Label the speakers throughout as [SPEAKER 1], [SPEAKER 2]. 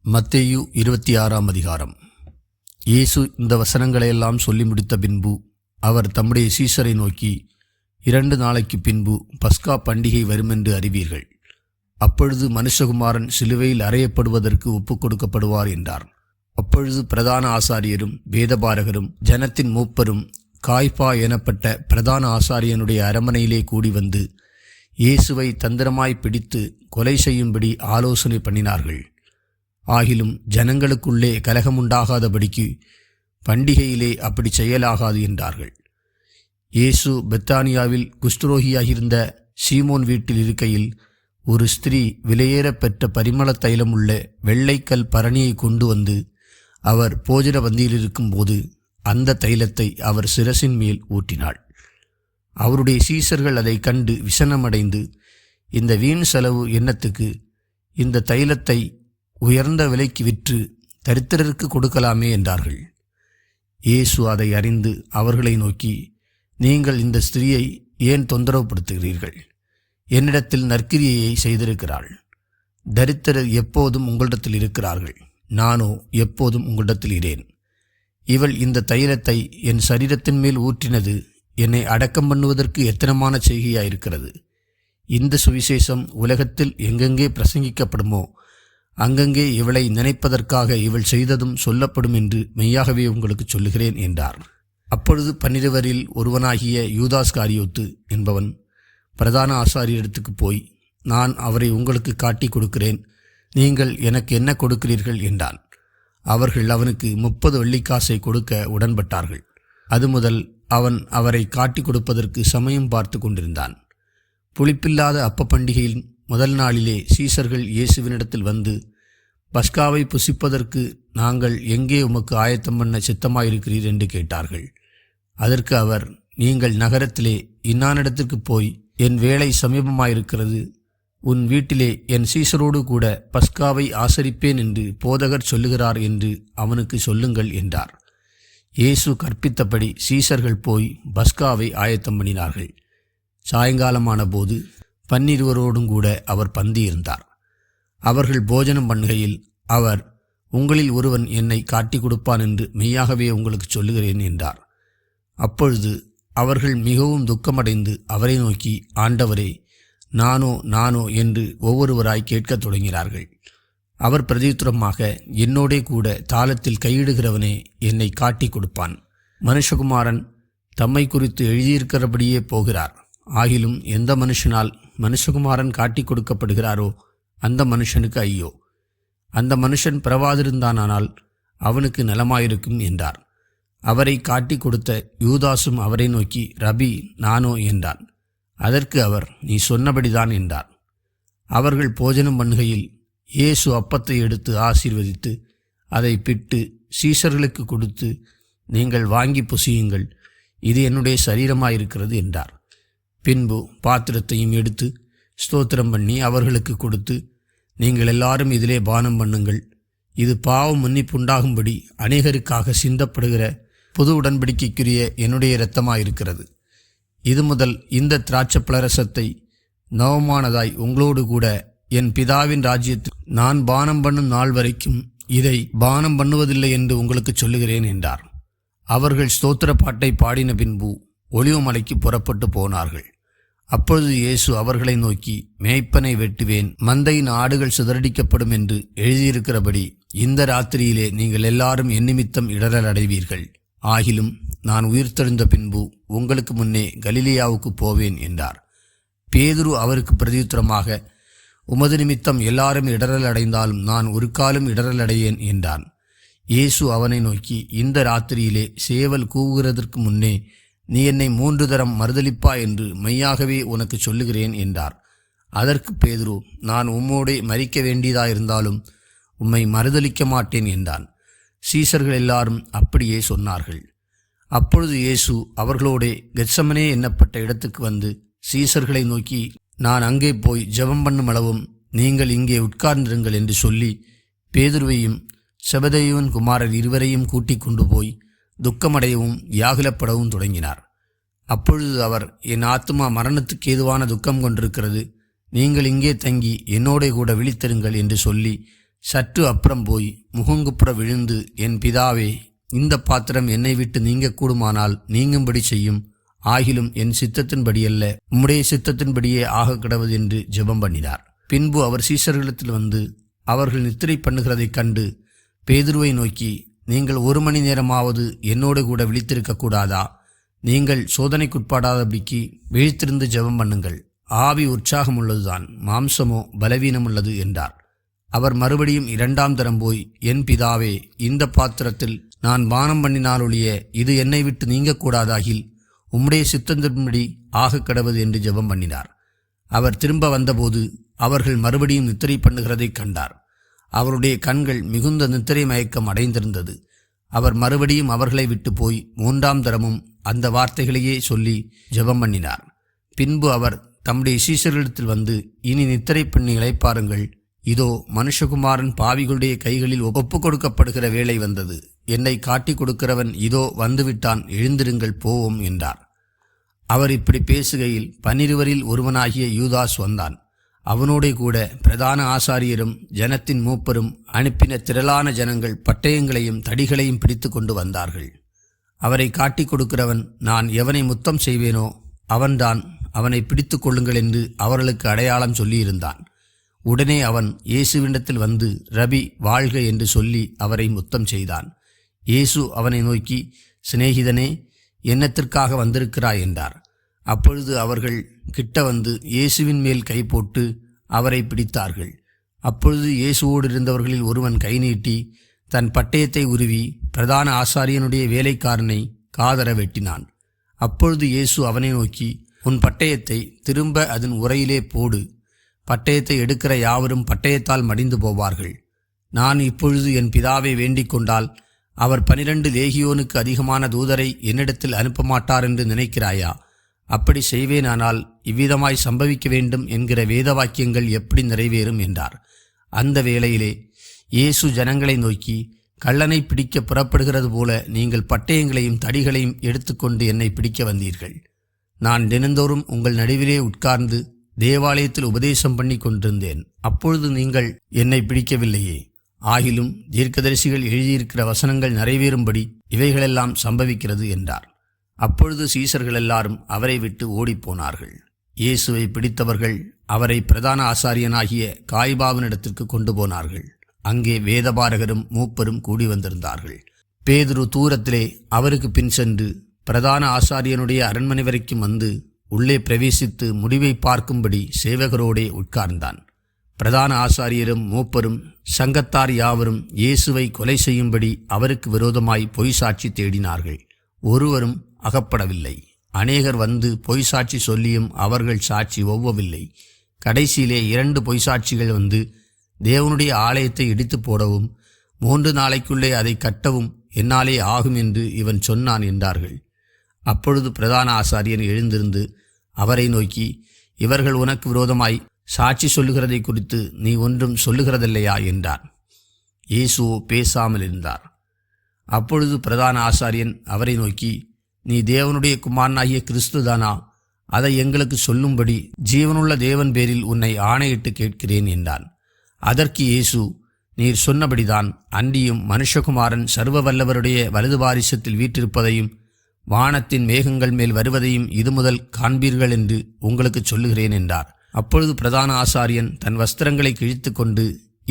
[SPEAKER 1] மத்தேயு 26 அதிகாரம். இயேசு இந்த வசனங்களையெல்லாம் சொல்லி முடித்த பின்பு அவர் தம்முடைய சீஷரை நோக்கி, 2 நாளைக்கு பின்பு பஸ்கா பண்டிகை வருமென்று அறிவீர்கள். அப்பொழுது மனுஷகுமாரன் சிலுவையில் அறையப்படுவதற்கு ஒப்புக் கொடுக்கப்படுவார் என்றார். அப்பொழுது பிரதான ஆசாரியரும் வேதபாரகரும் ஜனத்தின் மூப்பரும் காய்பா எனப்பட்ட பிரதான ஆசாரியனுடைய அரமனையிலே கூடி வந்து இயேசுவை தந்திரமாய் பிடித்து கொலை செய்யும்படி ஆலோசனை பண்ணினார்கள். ஆகிலும் ஜனங்களுக்குள்ளே கலகமுண்டாகாதபடிக்கு பண்டிகையிலே அப்படி செய்யலாகாது என்றார்கள். இயேசு பெத்தானியாவில் குஷ்டரோகியாகியிருந்த சீமோன் வீட்டில் இருக்கையில் ஒரு ஸ்திரீ விலையேறப்பெற்ற பரிமள தைலமுள்ள வெள்ளைக்கல் பரணியை கொண்டு வந்து அவர் போஜன பந்தியில் இருக்கும்போது அந்த தைலத்தை அவர் சிரசின் மேல் ஊற்றினாள். அவருடைய சீஷர்கள் அதை கண்டு விசனமடைந்து, இந்த வீண் செலவு என்னத்துக்கு? இந்த தைலத்தை உயர்ந்த விலைக்கு விற்று தரித்திரருக்கு கொடுக்கலாமே என்றார்கள். இயேசு அதை அறிந்து அவர்களை நோக்கி, நீங்கள் இந்த ஸ்திரீயை ஏன் தொந்தரவுப்படுத்துகிறீர்கள்? என்னிடத்தில் நற்கிரியையை செய்திருக்கிறாள். தரித்திரர் எப்போதும் உங்களிடத்தில் இருக்கிறார்கள், நானோ எப்போதும் உங்களிடத்தில் இரேன். இவள் இந்த தைலத்தை என் சரீரத்தின் மேல் ஊற்றினது என்னை அடக்கம் பண்ணுவதற்கு எத்தனமான செய்கையாயிருக்கிறது. இந்த சுவிசேஷம் உலகத்தில் எங்கெங்கே பிரசங்கிக்கப்படுமோ அங்கங்கே இவளை நினைப்பதற்காக இவள் செய்ததும் சொல்லப்படும் என்று மெய்யாகவே உங்களுக்கு சொல்லுகிறேன் என்றார். அப்பொழுது 12 ஒருவனாகிய யூதாஸ் காரியோத்து என்பவன் பிரதான ஆசாரியரிடத்துக்கு போய், நான் அவரை உங்களுக்கு காட்டி கொடுக்கிறேன், நீங்கள் எனக்கு என்ன கொடுக்கிறீர்கள் என்றான். அவர்கள் அவனுக்கு 30 வெள்ளிக்காசை கொடுக்க உடன்பட்டார்கள். அது முதல் அவன் அவரை காட்டி கொடுப்பதற்கு சமயம் பார்த்து கொண்டிருந்தான். புளிப்பில்லாத அப்ப பண்டிகையின் முதல் நாளிலே சீஷர்கள் இயேசுவினிடத்தில் வந்து, பஸ்காவை புசிப்பதற்கு நாங்கள் எங்கே உமக்கு ஆயத்தம் பண்ண சித்தமாயிருக்கிறீர் என்று கேட்டார்கள். அதற்கு அவர், நீங்கள் நகரத்திலே இன்னானிடத்திற்கு போய், என் வேலை சமீபமாயிருக்கிறது, உன் வீட்டிலே என் சீஷரோடு கூட பஸ்காவை ஆசரிப்பேன் என்று போதகர் சொல்லுகிறார் என்று அவனுக்கு சொல்லுங்கள் என்றார். இயேசு கற்பித்தபடி சீஷர்கள் போய் பஸ்காவை ஆயத்தம் பண்ணினார்கள். சாயங்காலமான போது 12 கூட அவர் பந்தியிருந்தார். அவர்கள் போஜனம் பண்ணுகையில் அவர், உங்களில் ஒருவன் என்னை காட்டி கொடுப்பான் என்று மெய்யாகவே உங்களுக்கு சொல்லுகிறேன் என்றார். அப்பொழுது அவர்கள் மிகவும் துக்கமடைந்து அவரை நோக்கி, ஆண்டவரே, நானோ என்று ஒவ்வொருவராய் கேட்கத் தொடங்கினார்கள். அவர் பிரதியுத்தரமாக, என்னோடே கூட தாளத்தில் கையிடுகிறவனே என்னை காட்டி கொடுப்பான். மனுஷகுமாரன் தம்மை குறித்து எழுதியிருக்கிறபடியே போகிறார். ஆகிலும் எந்த மனுஷனால் மனுஷகுமாரன் காட்டி கொடுக்கப்படுகிறாரோ அந்த மனுஷனுக்கு ஐயோ! அந்த மனுஷன் பிறவாதிருந்தானால் அவனுக்கு நலமாயிருக்கும் என்றார். அவரை காட்டி கொடுத்த யூதாசும் அவரை நோக்கி, ரபி, நானோ என்றான். அதற்கு அவர், நீ சொன்னபடிதான் என்றார். அவர்கள் போஜனம் பண்ணுகையில் இயேசு அப்பத்தை எடுத்து ஆசீர்வதித்து அதை பிட்டு சீஷர்களுக்கு கொடுத்து, நீங்கள் வாங்கி புசியுங்கள், இது என்னுடைய சரீரமாயிருக்கிறது என்றார். பின்பு பாத்திரத்தையும் எடுத்து ஸ்தோத்திரம் பண்ணி அவர்களுக்கு கொடுத்து, நீங்கள் எல்லாரும் இதிலே பானம் பண்ணுங்கள், இது பாவம் மன்னிப்புண்டாகும்படி அநேகருக்காக சிந்தப்படுகிற புது உடன்படிக்கைக்குரிய என்னுடைய இரத்தமாயிருக்கிறது. இது முதல் இந்த திராட்சைப்பழரசத்தை நவமானதாய் உங்களோடு கூட என் பிதாவின் ராஜ்யத்தில் நான் பானம் பண்ணும் நாள் வரைக்கும் இதை பானம் பண்ணுவதில்லை என்று உங்களுக்கு சொல்லுகிறேன் என்றார். அவர்கள் ஸ்தோத்திர பாட்டை பாடின பின்பு ஒலிவமலைக்கு புறப்பட்டு போனார்கள். அப்பொழுது இயேசு அவர்களை நோக்கி, மேய்ப்பனை வெட்டுவேன், மந்தையின் ஆடுகள் சிதறடிக்கப்படும் என்று எழுதியிருக்கிறபடி இந்த ராத்திரியிலே நீங்கள் எல்லாரும் என் நிமித்தம் இடறல் அடைவீர்கள். ஆகிலும் நான் உயிர்த்தெழுந்த பின்பு உங்களுக்கு முன்னே கலிலேயாவுக்கு போவேன் என்றார். பேதுரு அவருக்கு பிரதியுத்தரமாக, உமது நிமித்தம் எல்லாரும் இடறல் அடைந்தாலும் நான் ஒரு காலம் இடறல் அடையேன் என்றான். இயேசு அவனை நோக்கி, இந்த ராத்திரியிலே சேவல் கூவுகிறதற்கு முன்னே நீ என்னை 3 தரம் மறுதலிப்பா என்று மெய்யாகவே உனக்கு சொல்லுகிறேன் என்றார். அதற்கு பேதுரு, நான் உம்மோடே மரிக்க வேண்டியதாயிருந்தாலும் உம்மை மறுதலிக்க மாட்டேன் என்றான். சீஷர்கள் எல்லாரும் அப்படியே சொன்னார்கள். அப்பொழுது இயேசு அவர்களோடே கெத்சமனே என்னப்பட்ட இடத்துக்கு வந்து சீஷர்களை நோக்கி, நான் அங்கே போய் ஜெபம் பண்ணும் அளவும் நீங்கள் இங்கே உட்கார்ந்திருங்கள் என்று சொல்லி பேதுருவையும் செபதேயுவின் குமாரர் 2 கூட்டிக் கொண்டு போய் துக்கமடையவும் வியாகுலப்படவும் தொடங்கினார். அப்பொழுது அவர், என் ஆத்துமா மரணத்துக்கு ஏதுவான துக்கம் கொண்டிருக்கிறது, நீங்கள் இங்கே தங்கி என்னோட கூட விழித்திருங்கள் என்று சொல்லி சற்று அப்புறம் போய் முகங்குப்புற விழுந்து, என் பிதாவே, இந்த பாத்திரம் என்னை விட்டு நீங்கக்கூடுமானால் நீங்கும்படி செய்யும். ஆகிலும் என் சித்தத்தின்படியல்ல, உம்முடைய சித்தத்தின்படியே ஆக கிடவது என்று ஜெபம் பண்ணினார். பின்பு அவர் சீஷர்களிடத்தில் வந்து அவர்கள் நித்திரை பண்ணுகிறதைக் கண்டு பேதுருவை நோக்கி, நீங்கள் 1 மணி நேரமாவது என்னோடு கூட விழித்திருக்க கூடாதா? நீங்கள் சோதனைக்குட்படாதபடிக்கு விழித்திருந்து ஜெபம் பண்ணுங்கள். ஆவி உற்சாகம் உள்ளதுதான், மாம்சமோ பலவீனமுள்ளது என்றார். அவர் மறுபடியும் 2ஆம் தரம் போய், என் பிதாவே, இந்த பாத்திரத்தில் நான் பானம் பண்ணினாலொழிய இது என்னை விட்டு நீங்கக்கூடாதாகில் உம்முடைய சித்தத்தின்படி ஆக கடவது என்று ஜெபம் பண்ணினார். அவர் திரும்ப வந்தபோது அவர்கள் மறுபடியும் நித்திரை பண்ணுகிறதைக் கண்டார். அவருடைய கண்கள் மிகுந்த நித்திரை மயக்கம் அடைந்திருந்தது. அவர் மறுபடியும் அவர்களை விட்டு போய் 3ஆம் தரமும் அந்த வார்த்தைகளையே சொல்லி ஜெபம் பண்ணினார். பின்பு அவர் தம்முடைய சீஷர்களிடத்தில் வந்து, இனி நித்திரை பண்ணி இளைப்பாருங்கள். இதோ மனுஷகுமாரன் பாவிகளுடைய கைகளில் ஒப்புக் கொடுக்கப்படுகிற வேளை வந்தது. என்னை காட்டிக் கொடுக்கிறவன் இதோ வந்துவிட்டான், எழுந்திருங்கள், போவோம் என்றார். அவர் இப்படி பேசுகையில் 12 ஒருவனாகிய யூதாஸ் வந்தான். அவனோடே கூட பிரதான ஆசாரியரும் ஜனத்தின் மூப்பரும் அனுப்பின திரளான ஜனங்கள் பட்டயங்களையும் தடிகளையும் பிடித்து கொண்டு வந்தார்கள். அவரை காட்டிக் கொடுக்கிறவன் நான் எவனை முத்தம் செய்வேனோ அவன்தான், அவனை பிடித்து கொள்ளுங்கள் என்று அவர்களுக்கு அடையாளம் சொல்லியிருந்தான். உடனே அவன் இயேசுவினிடத்தில் வந்து, ரபி, வாழ்க என்று சொல்லி அவரை முத்தம் செய்தான். இயேசு அவனை நோக்கி, சிநேகிதனே, என்னத்திற்காக வந்திருக்கிறாய் என்றார். அப்பொழுது அவர்கள் கிட்ட வந்து இயேசுவின் மேல் கை போட்டு அவரை பிடித்தார்கள். அப்பொழுது இயேசுவோடு இருந்தவர்களில் ஒருவன் கை நீட்டி தன் பட்டயத்தை உருவி பிரதான ஆசாரியனுடைய வேலைக்காரனை காதர வெட்டினான். அப்பொழுது இயேசு அவனை நோக்கி, உன் பட்டயத்தை திரும்ப அதன் உரையிலே போடு. பட்டயத்தை எடுக்கிற யாவரும் பட்டயத்தால் மடிந்து போவார்கள். நான் இப்பொழுது என் பிதாவை வேண்டிக் கொண்டால் அவர் 12 லேகியோனுக்கு அதிகமான தூதரை என்னிடத்தில் அனுப்ப மாட்டார் என்று நினைக்கிறாயா? அப்படி செய்வேனானால் இவ்விதமாய் சம்பவிக்க வேண்டும் என்கிற வேத வாக்கியங்கள் எப்படி நிறைவேறும் என்றார். அந்த வேளையிலே இயேசு ஜனங்களை நோக்கி, கள்ளனை பிடிக்க புறப்படுகிறது போல நீங்கள் பட்டயங்களையும் தடிகளையும் எடுத்துக்கொண்டு என்னை பிடிக்க வந்தீர்கள். நான் தினந்தோறும் உங்கள் நடுவிலே உட்கார்ந்து தேவாலயத்தில் உபதேசம் பண்ணி கொண்டிருந்தேன். அப்பொழுது நீங்கள் என்னை பிடிக்கவில்லையே. ஆகிலும் தீர்க்கதரிசிகள் எழுதியிருக்கிற வசனங்கள் நிறைவேறும்படி இவைகளெல்லாம் சம்பவிக்கிறது என்றார். அப்பொழுது சீஷர்கள் எல்லாரும் அவரை விட்டு ஓடிப்போனார்கள். இயேசுவை பிடித்தவர்கள் அவரை பிரதான ஆசாரியனாகிய காய்பாவினிடத்திற்கு கொண்டு போனார்கள். அங்கே வேதபாரகரும் மூப்பரும் கூடி வந்திருந்தார்கள். பேதுரு தூரத்திலே அவருக்கு பின் சென்று பிரதான ஆசாரியனுடைய அரண்மனை வரைக்கும் வந்து உள்ளே பிரவேசித்து முடிவை பார்க்கும்படி சேவகரோடே உட்கார்ந்தான். பிரதான ஆசாரியரும் மூப்பரும் சங்கத்தார் யாவரும் இயேசுவை கொலை செய்யும்படி அவருக்கு விரோதமாய் பொய் சாட்சி தேடினார்கள். ஒருவரும் அகப்படவில்லை. அநேகர் வந்து பொய் சாட்சி சொல்லியும் அவர்கள் சாட்சி ஒவ்வவில்லை. கடைசியிலே 2 பொய் சாட்சிகள் வந்து தேவனுடைய ஆலயத்தை இடித்து போடவும் 3 நாளைக்குள்ளே அதை கட்டவும் என்னாலே ஆகும் என்று இவன் சொன்னான் என்றார்கள். அப்பொழுது பிரதான ஆசாரியன் எழுந்திருந்து அவரை நோக்கி, இவர்கள் உனக்கு விரோதமாய் சாட்சி சொல்லுகிறதை குறித்து நீ ஒன்றும் சொல்லுகிறதில்லையா என்றார். இயேசுவோ பேசாமல் இருந்தார். அப்பொழுது பிரதான ஆசாரியன் அவரை நோக்கி, நீ தேவனுடைய குமாரனாகிய கிறிஸ்துதானா? அதை எங்களுக்கு சொல்லும்படி ஜீவனுள்ள தேவன் பேரில் உன்னை ஆணையிட்டு கேட்கிறேன் என்றான். அதற்கு இயேசு, நீர் சொன்னபடிதான், அன்றியும் மனுஷகுமாரன் சர்வ வல்லவருடைய வலது பாரிசத்தில் வீற்றிருப்பதையும் வானத்தின் மேகங்கள் மேல் வருவதையும் இது முதல் காண்பீர்கள் என்று உங்களுக்கு சொல்லுகிறேன் என்றார். அப்பொழுது பிரதான ஆசாரியன் தன் வஸ்திரங்களை கிழித்து கொண்டு,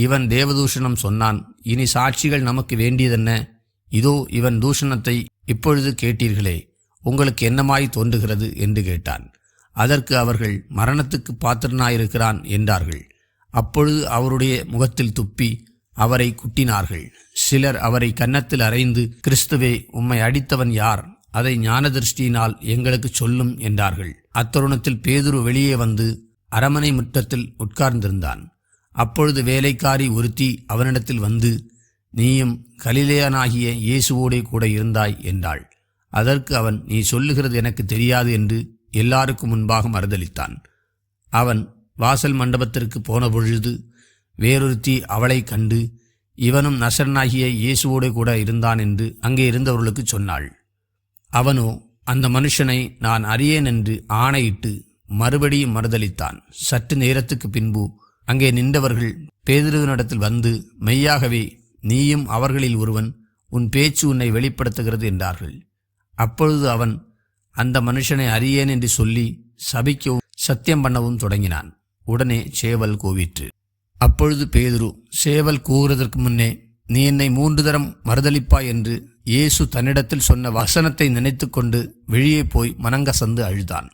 [SPEAKER 1] இவன் தேவதூஷணம் சொன்னான், இனி சாட்சிகள் நமக்கு வேண்டியதென்ன? இதோ இவன் தூஷணத்தை இப்பொழுது கேட்டீர்களே, உங்களுக்கு என்னமாய் தோன்றுகிறது என்று கேட்டான். அதற்கு அவர்கள், மரணத்துக்கு பாத்திரனாயிருக்கிறான் என்றார்கள். அப்பொழுது அவருடைய முகத்தில் துப்பி அவரை குட்டினார்கள். சிலர் அவரை கன்னத்தில் அறைந்து, கிறிஸ்துவே, உம்மை அடித்தவன் யார்? அதை ஞானதிருஷ்டியினால் எங்களுக்கு சொல்லும் என்றார்கள். அத்தருணத்தில் பேதுரு வெளியே வந்து அரமனை முற்றத்தில் உட்கார்ந்திருந்தான். அப்பொழுது வேலைக்காரி ஒருத்தி அவனிடத்தில் வந்து, நீயும் கலிலேயனாகிய இயேசுவோடே கூட இருந்தாய் என்றாள். அதற்கு அவன், நீ சொல்லுகிறது எனக்கு தெரியாது என்று எல்லாருக்கும் முன்பாக மறுதலித்தான். அவன் வாசல் மண்டபத்திற்கு போன பொழுது வேறொருத்தி அவளை கண்டு, இவனும் நசரனாகிய இயேசுவோடே கூட இருந்தான் என்று அங்கே இருந்தவர்களுக்கு சொன்னாள். அவனோ அந்த மனுஷனை நான் அறியேன் என்று ஆணையிட்டு மறுபடியும் மறுதலித்தான். சற்று நேரத்துக்கு பின்பு அங்கே நின்றவர்கள் பேதுருவினிடத்தில் வந்து, மெய்யாகவே நீயும் அவர்களில் ஒருவன், உன் பேச்சு உன்னை வெளிப்படுத்துகிறது என்றார்கள். அப்பொழுது அவன் அந்த மனுஷனை அறியேன் என்று சொல்லி சபிக்கவும் சத்தியம் பண்ணவும் தொடங்கினான். உடனே சேவல் கூவிற்று. அப்பொழுது பேதுரு சேவல் கூவுறதற்கு முன்னே, நீ என்னை 3 தரம் மறுதலிப்பாய் என்று இயேசு தன்னிடத்தில் சொன்ன வசனத்தை நினைத்து கொண்டு வெளியே போய் மனங்கசந்து அழுதான்.